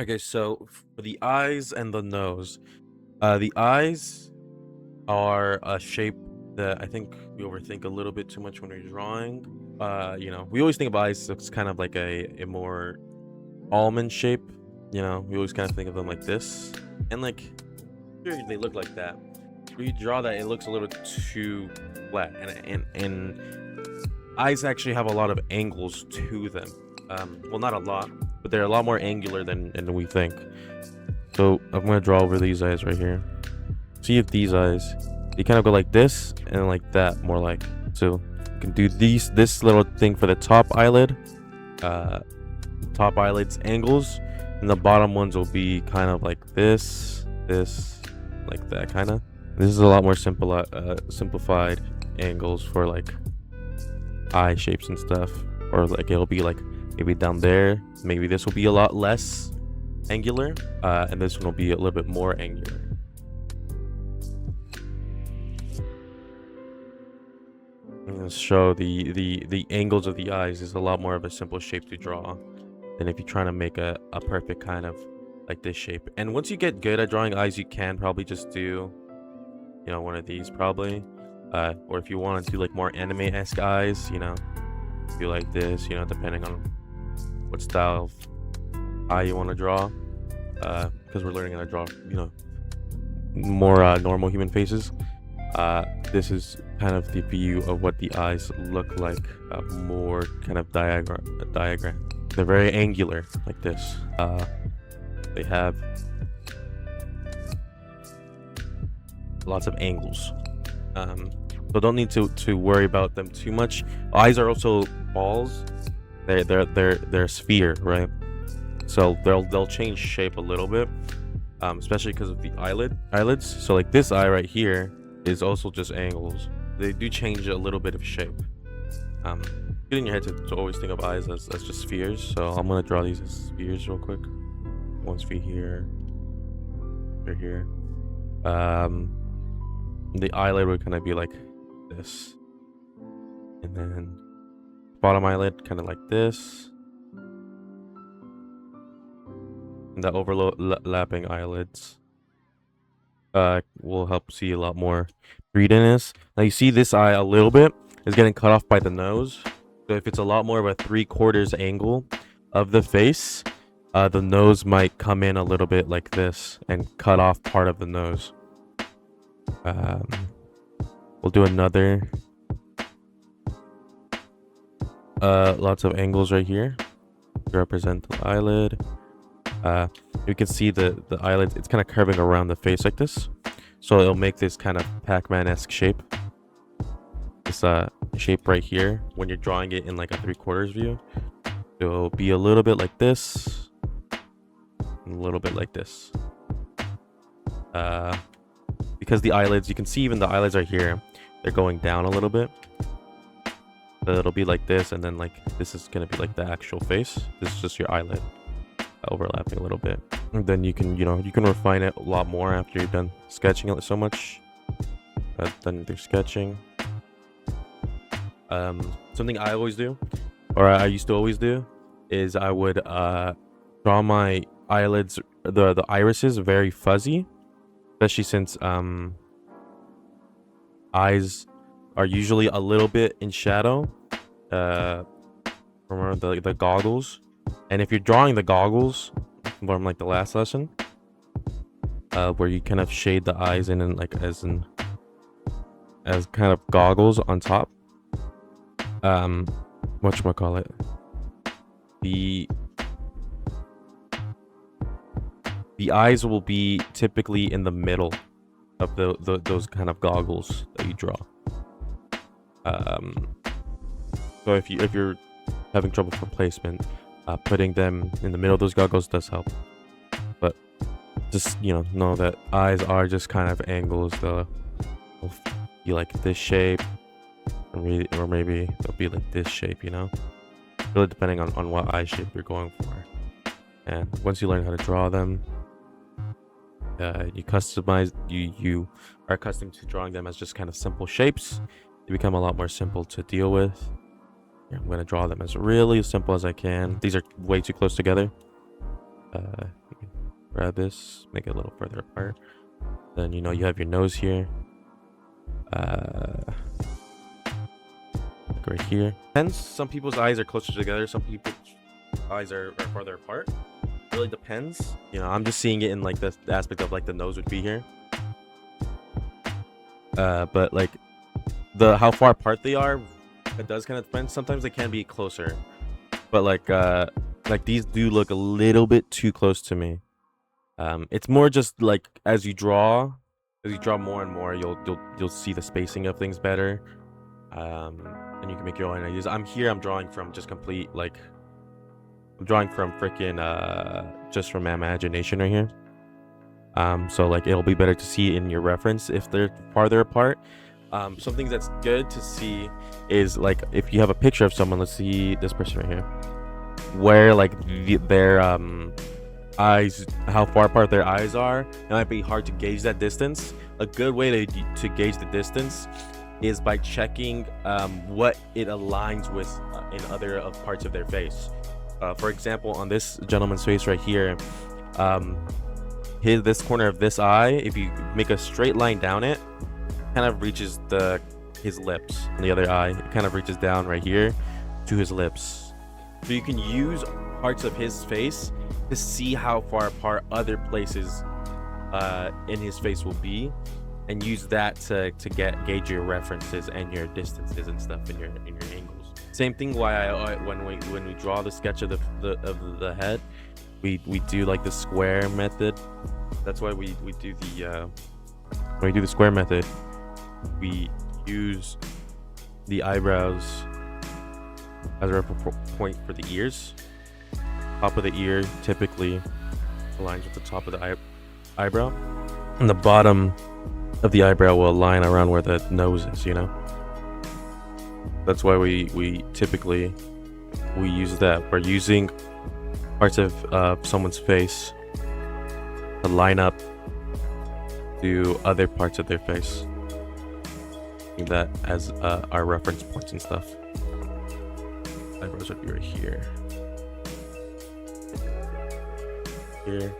Okay, so for the eyes and the nose, the eyes are a shape that I think we overthink a little bit too much when we're drawing. We always think of eyes as kind of like a more almond shape. We always kind of think of them like this, and like sure they look like that. When you draw that, it looks a little too flat, and eyes actually have a lot of angles to them. Well, not a lot, but they're a lot more angular than we think. So I'm gonna draw over these eyes right here. See if these eyes, they kind of go like this and like that, more like. So you can do this little thing for the top eyelid, uh, top eyelid's angles, and the bottom ones will be kind of like this, like that kind of. This is a lot more simplified angles for like eye shapes and stuff, or like it'll be like maybe down there. Maybe this will be a lot less angular, and this one will be a little bit more angular. I'm gonna show the angles of the eyes is a lot more of a simple shape to draw than if you're trying to make a perfect kind of like this shape. And once you get good at drawing eyes, you can probably just do one of these probably, or if you want to do like more anime-esque eyes, do like this, depending on what style of eye you want to draw, because we're learning how to draw more normal human faces. This is kind of the view of what the eyes look like, more kind of diagram. They're very angular like this. They have lots of angles, so don't need to worry about them too much. Eyes are also balls. They're a sphere, right? So they'll change shape a little bit, especially because of the eyelids. So like this eye right here is also just angles. They do change a little bit of shape. Get in your head to always think of eyes as just spheres. So I'm gonna draw these as spheres real quick. One sphere here, here. The eyelid would kind of be like this, and then bottom eyelid kind of like this, and the overlapping eyelids will help see a lot more greediness. Now you see this eye a little bit is getting cut off by the nose. So if it's a lot more of a 3/4 angle of the face, the nose might come in a little bit like this and cut off part of the nose. We'll do another. Lots of angles right here to represent the eyelid. You can see the eyelid, it's kind of curving around the face like this, so it'll make this kind of Pac-Man-esque shape. This shape right here, when you're drawing it in like a 3/4 view, it'll be a little bit like this, and a little bit like this. Because the eyelids, you can see even the eyelids right here, they're going down a little bit. So it'll be like this, and then like this is gonna be like the actual face. This is just your eyelid overlapping a little bit. And then you can refine it a lot more after you're done sketching it so much. Then through sketching. Something I always do, or I used to always do, is I would draw my eyelids, the irises, very fuzzy, especially since eyes are usually a little bit in shadow. Remember the goggles, and if you're drawing the goggles from like the last lesson, where you kind of shade the eyes in and like as kind of goggles on top, whatchamacallit, the eyes will be typically in the middle of those kind of goggles that you draw. So if you're having trouble for placement, putting them in the middle of those goggles does help. But just know that eyes are just kind of angles. They'll be like this shape, or maybe they'll be like this shape. Really depending on what eye shape you're going for. And once you learn how to draw them, you are accustomed to drawing them as just kind of simple shapes. They become a lot more simple to deal with. I'm going to draw them as really simple as I can. These are way too close together. grab this, make it a little further apart. Then you know you have your nose here. Like right here. Depends. Some people's eyes are closer together. Some people's eyes are farther apart. Really depends. You know, I'm just seeing it in like the aspect of like the nose would be here. But like how far apart they are, it does kind of depend. Sometimes they can be closer, but like these do look a little bit too close to me. It's more just like as you draw more and more, you'll see the spacing of things better. And you can make your own ideas. I'm drawing from just complete like I'm drawing from freaking just from my imagination right here. So like it'll be better to see in your reference if they're farther apart. Some things that's good to see is like if you have a picture of someone, let's see this person right here, where like their eyes, how far apart their eyes are. It might be hard to gauge that distance. A good way to gauge the distance is by checking what it aligns with in other parts of their face. For example, on this gentleman's face right here, this corner of this eye, if you make a straight line down it, kind of reaches his lips. On the other eye, it kind of reaches down right here to his lips. So you can use parts of his face to see how far apart other places in his face will be, and use that to gauge your references and your distances and stuff in your angles. Same thing when we draw the sketch of the head, we do like the square method. That's why we do the when we do the square method, we use the eyebrows as a reference point for the ears. Top of the ear typically aligns with the top of the eyebrow, and the bottom of the eyebrow will align around where the nose is, you know. That's why we typically use that. We're using parts of someone's face to line up to other parts of their face. Using that as our reference points and stuff. Eyebrows would be right here. Here.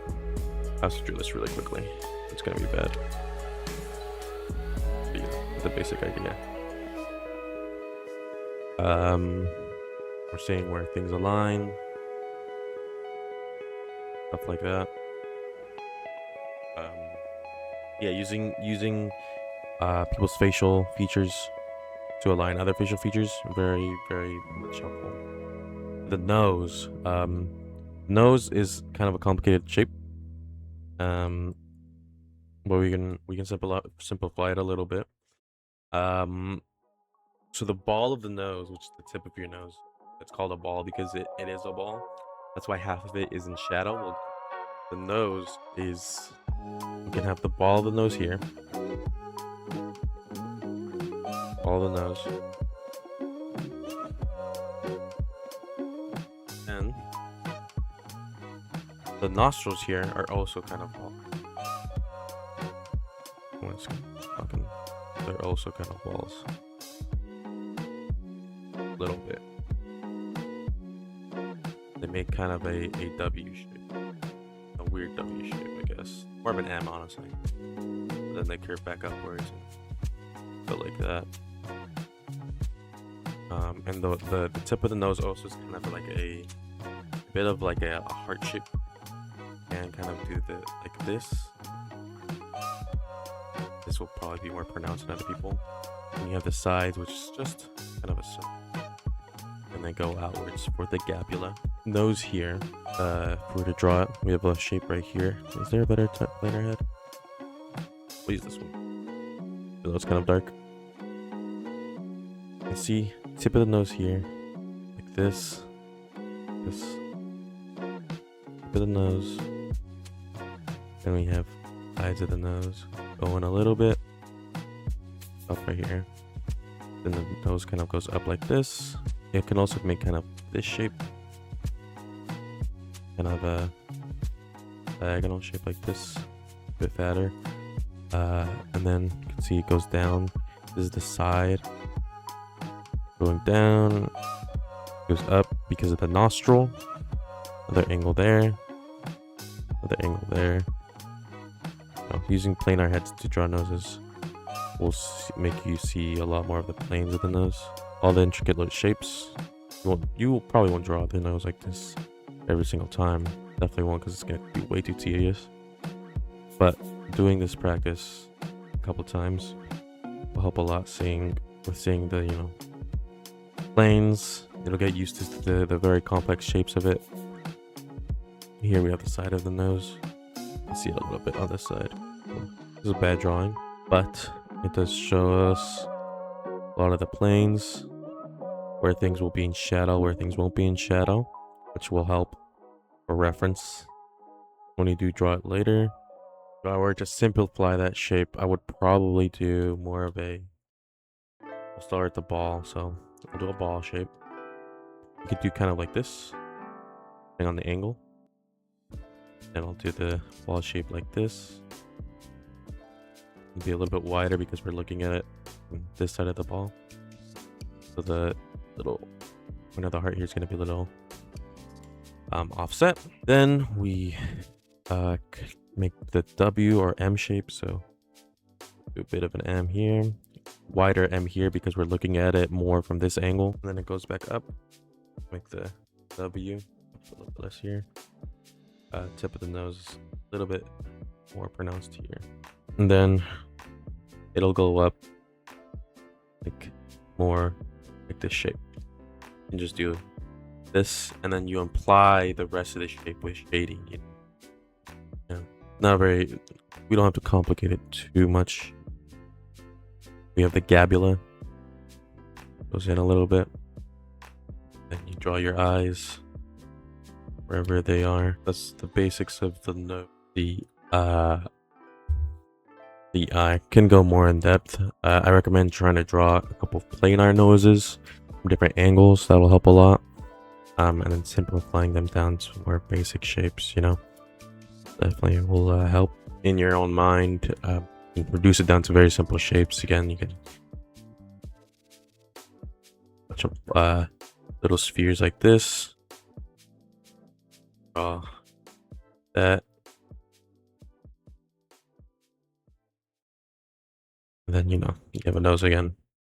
I'll just do this really quickly. It's gonna be bad. The basic idea. We're seeing where things align, stuff like that. Yeah, using people's facial features to align other facial features, very, very much helpful. The nose. Nose is kind of a complicated shape. But we can simplify it a little bit. So the ball of the nose, which is the tip of your nose, it's called a ball because it is a ball. That's why half of it is in shadow. Well, the nose is, you can have the ball of the nose here. Ball of the nose. And the nostrils here are also kind of ball. They're also kind of balls. A little bit. They make kind of a W shape. A weird W shape, I guess. More of an M, honestly. And then they curve back upwards and go like that. And the tip of the nose also is kind of like a bit of like a heart shape. And kind of do like this. This will probably be more pronounced than other people. And you have the sides, which is just kind of a circle. And then go outwards for the gapula. Nose here, if we were to draw it, we have a shape right here. Is there a better planar head? We'll use this one. Though it's kind of dark. You can see tip of the nose here, like this. Tip of the nose. Then we have sides of the nose going a little bit up right here. Then the nose kind of goes up like this. It can also make kind of this shape, kind of a diagonal shape like this, a bit fatter. And then you can see it goes down. This is the side going down, goes up because of the nostril. Another angle there, the angle there. Using planar heads to draw noses will make you see a lot more of the planes of the nose. All the intricate little shapes. You probably won't draw the nose like this every single time. Definitely won't, because it's going to be way too tedious. But doing this practice a couple times will help a lot with seeing the, planes. It'll get used to the very complex shapes of it. Here we have the side of the nose. You see it a little bit on this side. This is a bad drawing, but it does show us a lot of the planes, where things will be in shadow, where things won't be in shadow, which will help for reference when you do draw it later. If I were to simplify that shape, I would probably do more of I'll start at the ball, so I'll do a ball shape. You could do kind of like this, depending on the angle. And I'll do the ball shape like this. It'll be a little bit wider because we're looking at it from this side of the ball. So the little point of the heart here is going to be a little offset. Then we make the W or M shape. So do a bit of an M here, wider M here because we're looking at it more from this angle. And then it goes back up. Make the W a little bit less here. Tip of the nose is a little bit more pronounced here, and then it'll go up like more like this shape. You just do this, and then you imply the rest of the shape with shading. Not very. We don't have to complicate it too much. We have the gabula. Goes in a little bit. Then you draw your eyes wherever they are. That's the basics of the nose. The eye can go more in depth. I recommend trying to draw a couple of planar noses from different angles. That will help a lot. And then simplifying them down to more basic shapes, definitely will help in your own mind. Reduce it down to very simple shapes. Again, you can touch up little spheres like this. Draw that. And then, you have a nose again.